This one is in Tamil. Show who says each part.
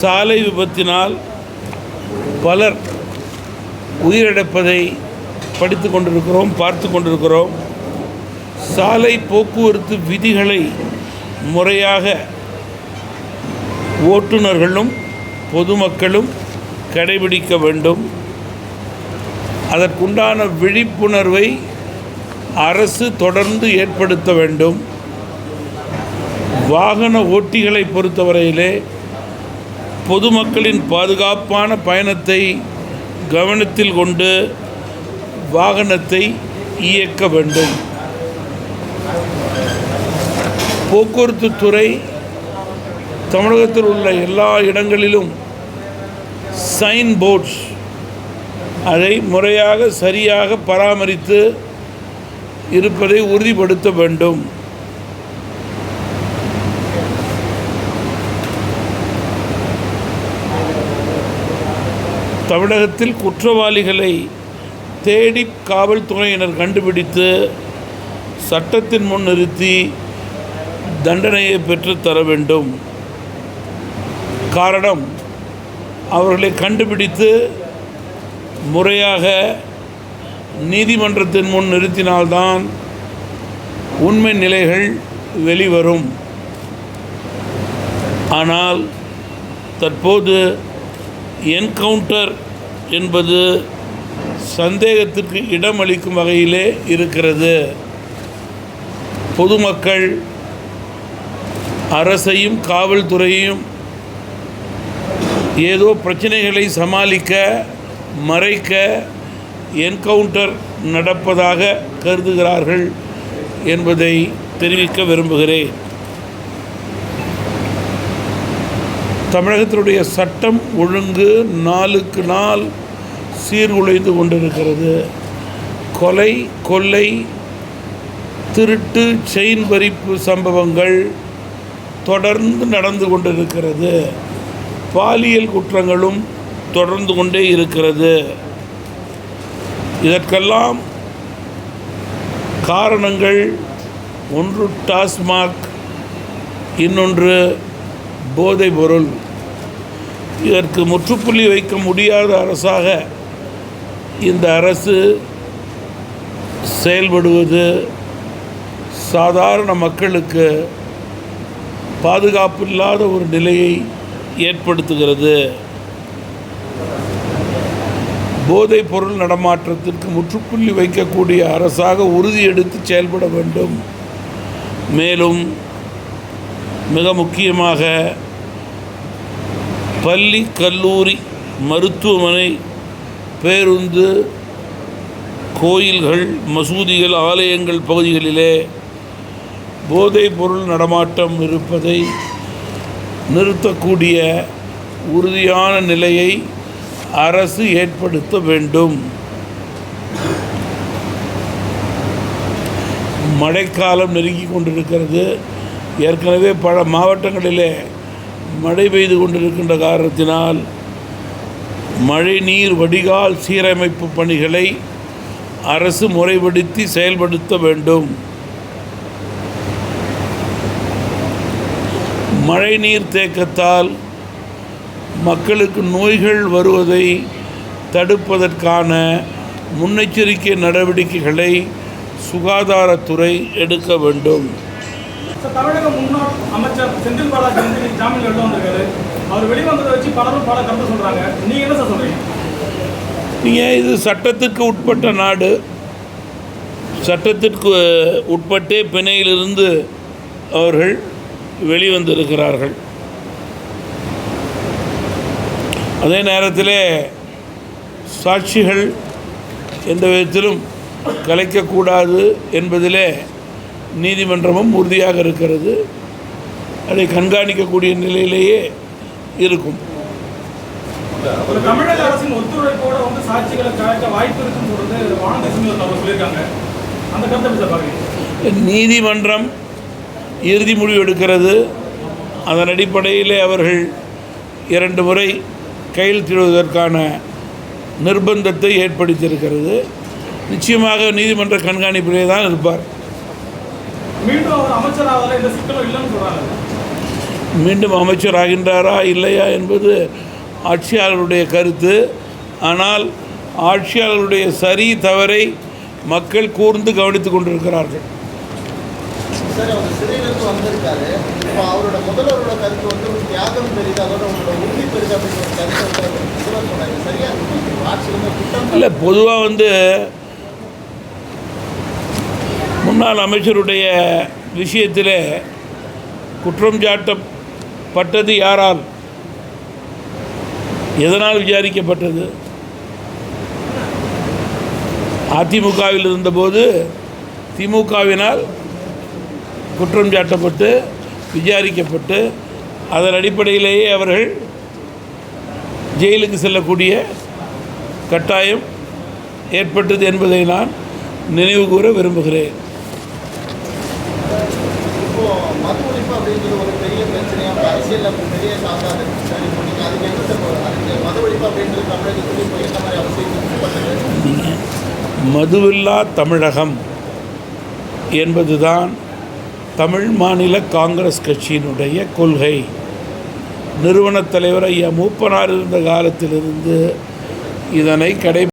Speaker 1: சாலை விபத்தினால் பலர் உயிரிழப்பதை படித்து கொண்டிருக்கிறோம், பார்த்து கொண்டிருக்கிறோம். சாலை போக்குவரத்து விதிகளை முறையாக ஓட்டுநர்களும் பொதுமக்களும் கடைபிடிக்க வேண்டும். அதற்குண்டான விழிப்புணர்வை அரசு தொடர்ந்து ஏற்படுத்த வேண்டும். வாகன ஓட்டிகளை பொறுத்தவரையிலே பொதுமக்களின் பாதுகாப்பான பயணத்தை கவனத்தில் கொண்டு வாகனத்தை இயக்க வேண்டும். போக்குவரத்து துறை தமிழகத்தில் உள்ள எல்லா இடங்களிலும் சைன் போர்ட்ஸ் அதை முறையாக சரியாக பராமரித்து இருப்பதை உறுதிப்படுத்த வேண்டும். தமிழகத்தில் குற்றவாளிகளை தேடி காவல்துறையினர் கண்டுபிடித்து சட்டத்தின் முன் நிறுத்தி தண்டனையை பெற்றுத்தர வேண்டும். காரணம், அவர்களை கண்டுபிடித்து முறையாக நீதிமன்றத்தின் முன் நிறுத்தினால்தான் உண்மை நிலைகள் வெளிவரும். ஆனால் தற்போது என்கவுண்டர் என்பது சந்தேகத்திற்கு இடமளிக்கும் வகையிலே இருக்கிறது. பொதுமக்கள் அரசையும் காவல்துறையையும் ஏதோ பிரச்சனைகளை சமாளிக்க மறைக்க என்கவுண்டர் நடப்பதாக கருதுகிறார்கள் என்பதை தெரிவிக்க விரும்புகிறேன். தமிழகத்தினுடைய சட்டம் ஒழுங்கு நாளுக்கு நாள் சீர்குலைந்து கொண்டிருக்கிறது. கொலை, கொள்ளை, திருட்டு, செயின் பறிப்பு சம்பவங்கள் தொடர்ந்து நடந்து கொண்டிருக்கிறது. பாலியல் குற்றங்களும் தொடர்ந்து கொண்டே இருக்கிறது. இதற்கெல்லாம் காரணங்கள் ஒன்று டாஸ்மாக், இன்னொன்று போதைப் பொருள். இதற்கு முற்றுப்புள்ளி வைக்க முடியாத அரசாக இந்த அரசு செயல்படுவது சாதாரண மக்களுக்கு பாதுகாப்பு இல்லாத ஒரு நிலையை ஏற்படுத்துகிறது. போதைப் பொருள் நடமாட்டத்திற்கு முற்றுப்புள்ளி வைக்கக்கூடிய அரசாக உறுதியெடுத்து செயல்பட வேண்டும். மேலும் மிக முக்கியமாக பள்ளி, கல்லூரி, மருத்துவமனை, பேருந்து, கோயில்கள், மசூதிகள், ஆலயங்கள் பகுதிகளிலே போதைப் பொருள் நடமாட்டம் இருப்பதை நிறுத்தக்கூடிய உறுதியான நிலையை அரசு ஏற்படுத்த வேண்டும். மழைக்காலம் நெருங்கி கொண்டிருக்கிறது. ஏற்கனவே பல மாவட்டங்களிலே மழை பெய்து கொண்டிருக்கின்ற காரணத்தினால் மழைநீர் வடிகால் சீரமைப்பு பணிகளை அரசு முறைப்படுத்தி செயல்படுத்த வேண்டும். மழைநீர் தேக்கத்தால் மக்களுக்கு நோய்கள் வருவதை தடுப்பதற்கான முன்னெச்சரிக்கை நடவடிக்கைகளை சுகாதாரத்துறை எடுக்க வேண்டும்.
Speaker 2: தமிழக முன்னாள் அமைச்சர் செந்தில் பாலாஜி ஜாமீன் வெளில வந்திருக்காரு. அவர் வெளிவந்ததை வச்சு பலரும் பல கருத்து சொல்கிறாங்க. நீங்கள் என்ன சார் சொல்கிறீங்க?
Speaker 1: நீங்கள் இது சட்டத்திற்கு உட்பட்ட நாடு. சட்டத்திற்கு உட்பட்டே பிணையிலிருந்து அவர்கள் வெளிவந்திருக்கிறார்கள். அதே நேரத்தில் சாட்சிகள் எந்த விதத்திலும் கலைக்கக்கூடாது என்பதிலே நீதிமன்றமும் உறுதியாக இருக்கிறது. அதை கண்காணிக்கக்கூடிய நிலையிலேயே இருக்கும்.
Speaker 2: தமிழக அரசின் ஒத்துழைப்போட வந்து சாட்சிகளை கலைக்க வாய்ப்பு இருக்குன்னு சொல்றது சொல்லியிருக்காங்க. அந்த கருத்தை
Speaker 1: நீதிமன்றம் இறுதி முடிவு எடுக்கிறது. அதன் அடிப்படையிலே அவர்கள் 2 முறை கையெழுத்திடுவதற்கான நிர்பந்தத்தை ஏற்படுத்தியிருக்கிறது. நிச்சயமாக நீதிமன்ற கண்காணிப்பிலே தான் இருப்பார். மீண்டும் அமைச்சராகின்றாரா இல்லையா என்பது ஆட்சியாளருடைய கருத்து. ஆனால் ஆட்சியாளருடைய சரி தவறை மக்கள் கூர்ந்து கவனித்து கொண்டிருக்கிறார்கள்.
Speaker 3: சார், அவர் சிறையிலிருந்து வந்திருக்காரு. இப்போ அவரோட முதல்வரோட கருத்து வந்து ஒரு தியாகம் பெரிது, அதோட உங்களோட உறுதி பெரிது அப்படிங்கிற ஒரு கருத்தை முதல்வர் சொன்னாங்க. சரியா ஆட்சியிலிருந்து குற்றம்
Speaker 1: இல்லை, பொதுவாக முன்னாள் அமைச்சருடைய விஷயத்தில் குற்றம் சாட்டப்பட்டது யாரால், எதனால் விசாரிக்கப்பட்டது? அதிமுகவில் இருந்தபோது திமுகவினால் குற்றம் சாட்டப்பட்டு விசாரிக்கப்பட்டு அதன் அடிப்படையிலேயே அவர்கள் ஜெயிலுக்கு செல்லக்கூடிய கட்டாயம் ஏற்பட்டது என்பதை நான் நினைவு கூற விரும்புகிறேன்.
Speaker 3: இப்போ மது ஒழிப்பு அப்படிங்கிறது ஒரு பெரிய பிரச்சனையாக அரசியலில் பெரிய சாதாரண சரி பண்ணிங்க. அதுக்கு என்ன சார் அதுக்கு மது ஒழிப்பு அப்படின்றது தமிழகத்துக்கு இப்போ என்ன மாதிரி அவசியம்?
Speaker 1: மதுவில்லா தமிழகம் என்பதுதான் தமிழ் மாநில காங்கிரஸ் கட்சியினுடைய கொள்கை. நிறுவனத் தலைவர் ஐயா மூப்பனார் இருந்த காலத்திலிருந்து இதனை